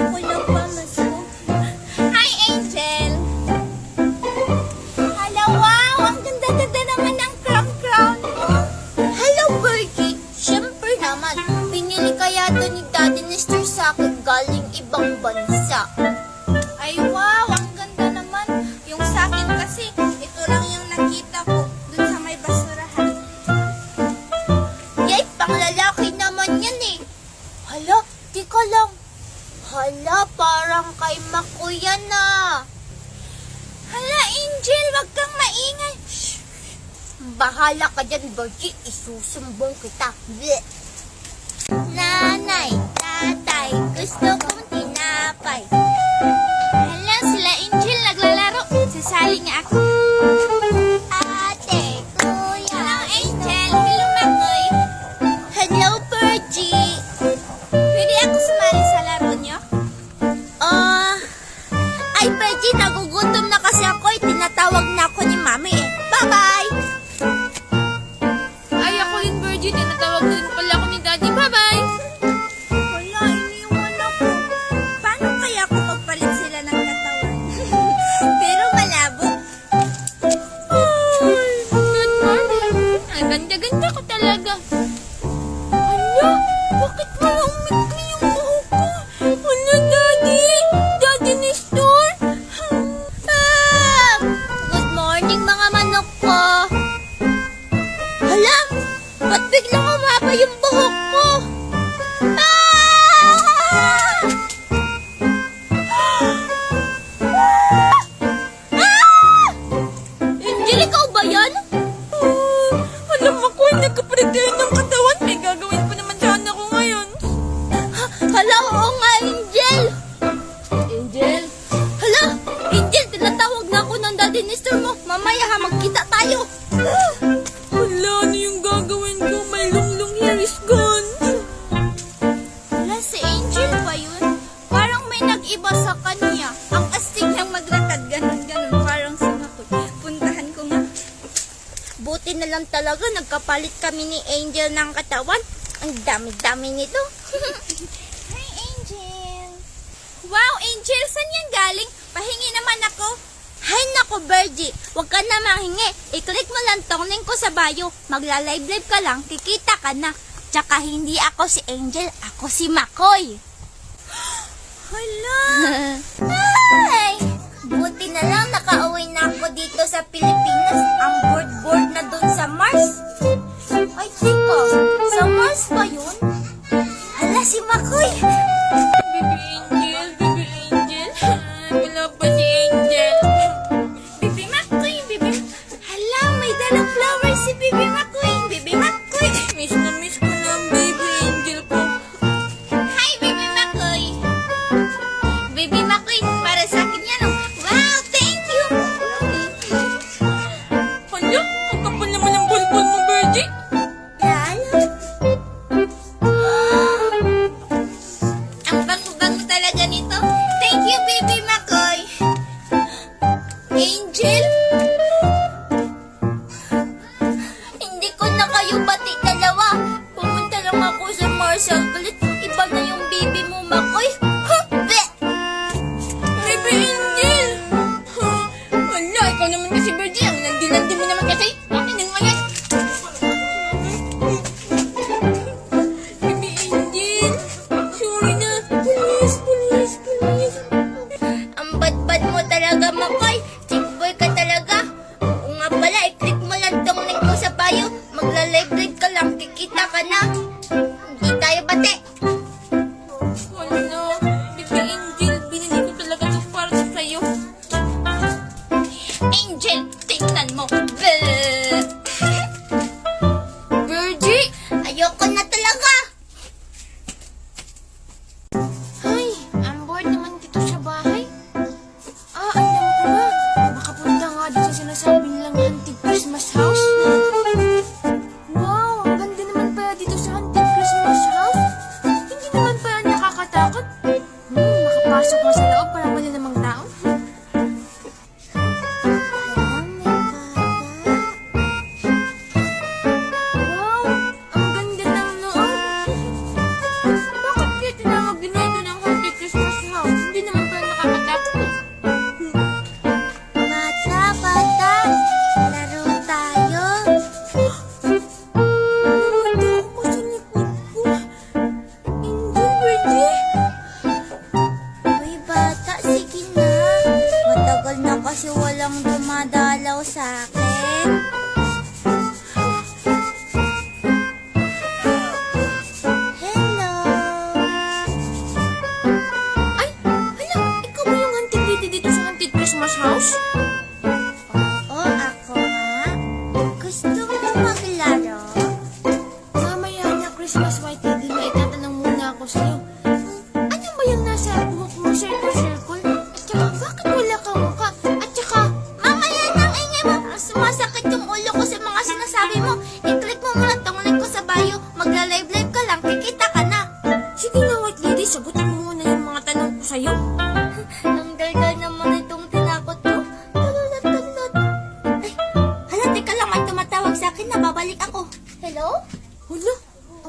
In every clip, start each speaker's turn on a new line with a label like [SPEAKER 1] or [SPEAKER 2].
[SPEAKER 1] ako lang pamasok. Hi, Angel! Hello, wow! Ang ganda-ganda naman ng crown mo. Hello, Bertie! Siyempre naman, pinili kaya to ni Daddy Nestor sa akin galing ibang bansa. Ay, wow! Ang ganda naman. Yung sa akin kasi, ito lang yung nakita ko dun sa may basurahan. Yay, panglalaki naman yan eh. Hala, tika lang. Hala, parang kay Makuya na. Hala, Angel, wag kang maingay. Shh. Bahala ka dyan, Bertie. Isusumbong kita. Bleh. Nanay, tatay, gusto kong tinapay. Hala, sila Angel naglalaro. Sasali nga ako. Ate, kuya. Hello, Angel. Hello, Makoy. Hello, Bertie. Pwede ako sumali sa laro niyo? Ay, Bertie, nagugutom na kasi ako. Tinatawag na ako ni Mami eh. Bye-bye!
[SPEAKER 2] Ay, ako din, Virgin. Tinatawag din pala ako ni Daddy. Bye-bye!
[SPEAKER 1] Wala, iniwan ako. Paano kaya ako magpalit sila ng katawan? Pero malabo.
[SPEAKER 2] Ay, good morning. Ang ganda-ganda ko talaga. Hala, bakit walang mikli yung buhok ko? Hala, Daddy! Daddy Nestor!
[SPEAKER 1] Good morning, mga manok ko. Hala, ba't biglang umaba yung buhok ko? Ah! Angel, ikaw ba yan?
[SPEAKER 2] Alam mo ko, nagkapalit tayo ng katawan. May gagawin pa naman sana ako ngayon.
[SPEAKER 1] Hala, oo nga, Angel.
[SPEAKER 2] Angel?
[SPEAKER 1] Hala, Angel, tinatawag na ako ng Daddy Nestor mo. Mamaya ha, magkita tayo.
[SPEAKER 2] Hala, ano yung gagawin ko? My long hair is gone.
[SPEAKER 1] Hala, si Angel ba yun? Parang may nag-iba sa kanya. Ang astig niyang maglakad, ganun-ganun. Parang sumakot. Puntahan ko nga. Buti na lang talaga, nagkapalit kami ni Angel ng katawan. Ang dami-dami nito. Hi, Angel. Wow, Angel, saan yan galing? Pahingi naman ako. Hay nako, Bergie. Huwag ka na mahingi. I-click mo lang tong link ko sa bio. Magla-live-live ka lang, kikita ka na. Tsaka hindi ako si Angel, ako si Makoy. Hala! Ay! Buti na lang nakauwi na ako dito sa Pilipinas. Ang board-board na dun sa Mars. Ay, teka. Sa Mars ba yun? Hala, si Makoy.
[SPEAKER 2] Baby Angel. Wala pa si Angel.
[SPEAKER 1] Bibi Makoy, Bibi. Hala, may dalang flowers si Bibi Makoy. Bibi Makoy.
[SPEAKER 2] Miss ko na ang baby Angel ko.
[SPEAKER 1] Hi, Bibi Makoy. Bibi Makoy, para sa akin yan. Oh. Wow, thank you.
[SPEAKER 2] Hala, ang kapal naman ang bulbul mo, Virgie.
[SPEAKER 1] Lalo. Ang bango-bango talaga nito. Thank you, Bibi Makoy. Angel? Hindi ko na kayo pati dalawa. Pumunta lang ako sa Marshall ulit. Iba na yung baby mo, Makoy. Huh? Bleh!
[SPEAKER 2] Baby Angel. Hala, ikaw naman kasi, Virgie. Ang nandilandi mo naman kasi. Akin na nga yan. Baby Angel. Sorry na. Please.
[SPEAKER 1] Ang bad-bad mo talaga, Makoy. Chick boy ka talaga. Oo nga pala, i-click mo lang tong link ko sa bio. Magla-live-live ka lang, kikita ka na. Hindi tayo bate.
[SPEAKER 2] Hala, Baby Angel. Binili ko talaga ito para sa'yo.
[SPEAKER 1] Angel, tingnan mo. Bleh.
[SPEAKER 2] Virgie.
[SPEAKER 1] Ayoko na talaga.
[SPEAKER 2] Ay, ang bored naman dito sa bahay. Alam ko na. Makapunta nga dito sa sinasabing lang Haunted Christmas House. Wow, ang ganda naman pala dito sa Haunted Christmas House. Hindi naman pala nakakatakot. Makapasok nga sa loob para wala namang tao. Wow, ang ganda ng loob. Bakit kaya tinawag din ito ng Haunted Christmas House? sa'yo.
[SPEAKER 1] Ang daldal naman itong tinakot ko. Tulot, tulot. Ay, hala, teka lang, may tumatawag sa akin na babalik ako. Hello?
[SPEAKER 2] Hala,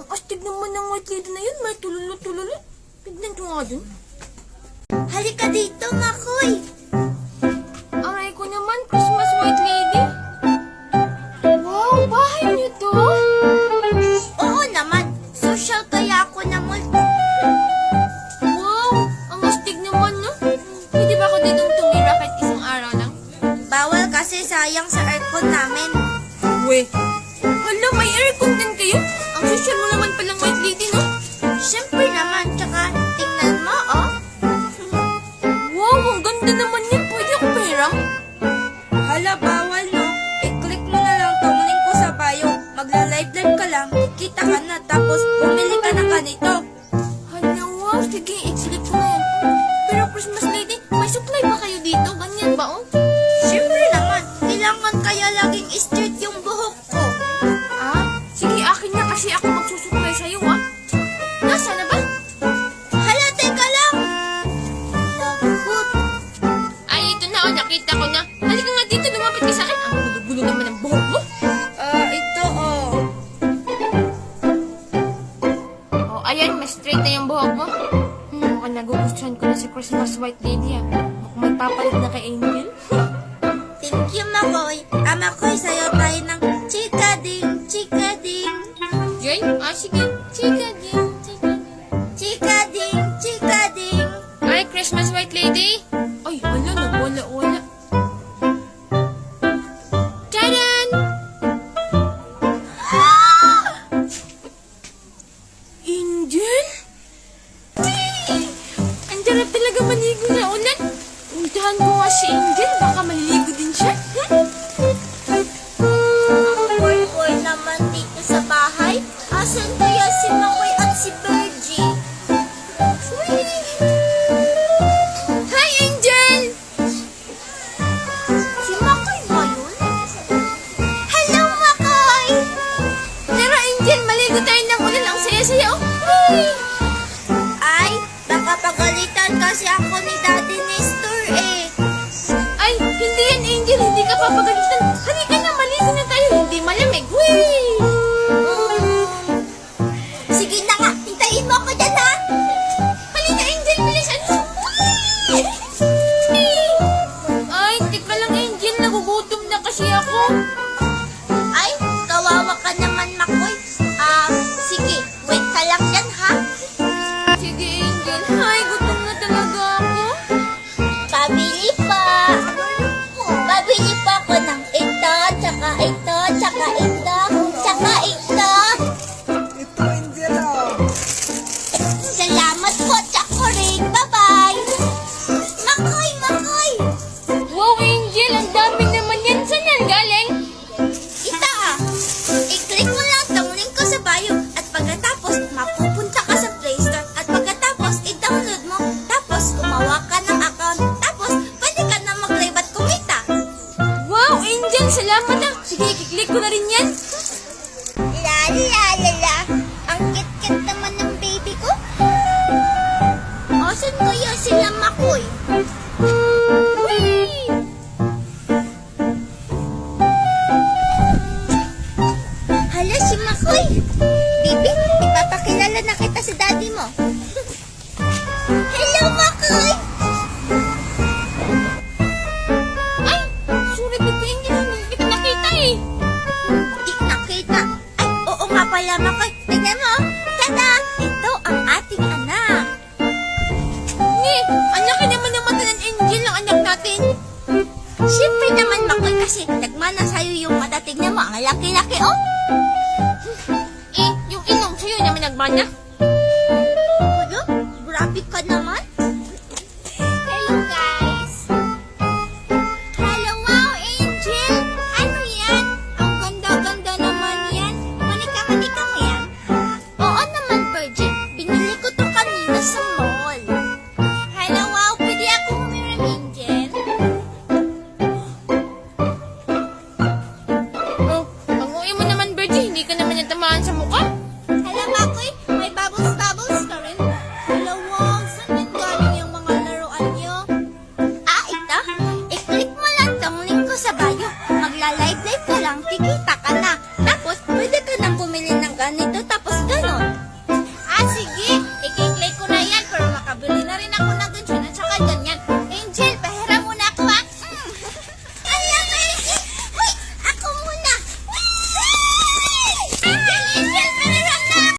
[SPEAKER 2] ang astig naman ng white lady na yun. May tululot-tululot. Tignan ko nga dun.
[SPEAKER 1] Halika dito, Makoy.
[SPEAKER 2] Aray ko naman, Christmas white lady. Wow, bahay niyo to?
[SPEAKER 1] Oo naman, social kaya ako na multi.
[SPEAKER 2] Wow, ang astig naman, no? Pwede ba ako ditong tumira kahit isang araw lang?
[SPEAKER 1] Bawal kasi sayang sa aircon namin.
[SPEAKER 2] We, hala, may aircon din kayo? Ang social mo naman palang white lady, no?
[SPEAKER 1] Siyempre naman, tsaka tingnan mo, oh.
[SPEAKER 2] Wow, ang ganda naman yan. Pwede ako perang?
[SPEAKER 1] Hala, bawal, no? I-click mo na lang tong link ko sa bio. Magla-live-live ka lang, kita ka na, tapos bumili ka ng ganito.
[SPEAKER 2] Hala, wow. Sige, i-click ko na yan. Pero Christmas lady, may supply ba kayo dito? Ganyan ba, oh?
[SPEAKER 1] Siyempre naman, kailangan kaya laging straight yung buhok ko.
[SPEAKER 2] Ah, sige, akin na kasi ako magsusupply sa'yo, ah. Nasaan na ba?
[SPEAKER 1] Hala, teka lang. Lagot.
[SPEAKER 2] Ay, ito na, oh. Nakita ko na. Halika nga dito, lumapit ka sa akin. Ang gulo-gulo naman ang buhok mo.
[SPEAKER 1] Ito, oh.
[SPEAKER 2] Oh, ayan, mas straight na yung buhok mo. Mukhang nagugustuhan ko na si Christmas white lady, ah. Mukhang may papalit na kay Angel.
[SPEAKER 1] Thank you, Makoy. Makoy, sayo tayo ng chika-ding, chika-ding.
[SPEAKER 2] Yan? Ah, sige. Chika din, chika din.
[SPEAKER 1] Chika-ding, chika-ding.
[SPEAKER 2] Ay, Christmas white lady. Ay, hala, nagwala-wala. Taran! Angel? Ang sarap talaga maligo na ulan. Puntahan ko nga si Angel. Baka maliligo din siya.
[SPEAKER 1] Ang boy-boy naman dito sa bahay. Asan kaya si Makoy at si Virgie?
[SPEAKER 2] Hi, Angel!
[SPEAKER 1] Si Makoy ba yun? Hello, Makoy!
[SPEAKER 2] Tara, Angel, maligo tayo ng ulan. Ang saya-saya, oh. Hey!
[SPEAKER 1] Ay, baka pagalitan kasi ako ni Daddy Nestor eh.
[SPEAKER 2] Ay, hindi yan, Angel. Hindi ka papagalitan. Halika na, maligo na tayo. Hindi malamig. Whee!
[SPEAKER 1] Sige na nga, hintayin mo ako dyan ha!
[SPEAKER 2] Halika, Angel. Bilisan mo. Ay, tika lang, Angel. Nagugutom na kasi ako.
[SPEAKER 1] Ay, kawawa ka naman, Makoy. Sige, wait ka lang dyan ha.
[SPEAKER 2] Sige, Angel. Ay, gutom na talaga ako.
[SPEAKER 1] Pabili pa. Pabili pa ako ng ito, tsaka ito, tsaka ito, tsaka ito.
[SPEAKER 3] Ito, Angela.
[SPEAKER 1] Salamat po, tsaka rin. Bye-bye. Makoy, Makoy.
[SPEAKER 2] Wow, Angel. Ang dami naman yan. Saan yan galing?
[SPEAKER 1] Ito I-click mo lang tong link ko sa bio. At pagkatapos, mapupunta ka sa Play Store. At pagkatapos, i-download mo. Tapos, gumawa ka ng account. Tapos, pwede ka na mag-live at kumita.
[SPEAKER 2] Wow, Angel. Salamat ah. Sige, kiklik ko na rin yan.
[SPEAKER 1] La la la la. Ang kit-kit naman ng baby ko. Asan kaya sila, Makoy?
[SPEAKER 2] Whee!
[SPEAKER 1] Hala, si Makoy. Bibi, ipapakilala na kita sa daddy mo. Hello, Makoy.
[SPEAKER 2] Ay, sulit na Angel. Hindi kita nakita eh.
[SPEAKER 1] Di nakita. Ay, oo nga pala, Makoy. Tignan mo. Tada! Ito ang ating anak.
[SPEAKER 2] Ni, ang laki naman ng mata ng Angel ng anak natin.
[SPEAKER 1] Siyempre naman, Makoy, kasi nagmana sa'yo yung mata. Tignan mo, ang laki-laki, oh.
[SPEAKER 2] Eh, yung ilong sa'yo naman nagmana.
[SPEAKER 1] Ano? Grabe ka naman. Hello, guys. Hello, wow, Angel. Ano yan? Ang ganda-ganda naman yan. Manika-manika mo yan? Oo naman, Virgie. Binili ko to kanina sa mall. Hello, wow. Pwede ako humiram, Angel?
[SPEAKER 2] Oh, ang uwi mo naman, Virgie. Hindi ka naman natamaan sa mukha.
[SPEAKER 1] Hello, Makoy. May i-play ko lang, kikita ka na. Tapos, pwede ka nang bumili ng ganito, tapos ganon. Ah, sige. I-play ko na yan, pero makabili na rin ako ng ganyan at saka ganyan. Angel, pahiram muna ako, ha? Alam mo, Angel. Uy, ako muna. Angel,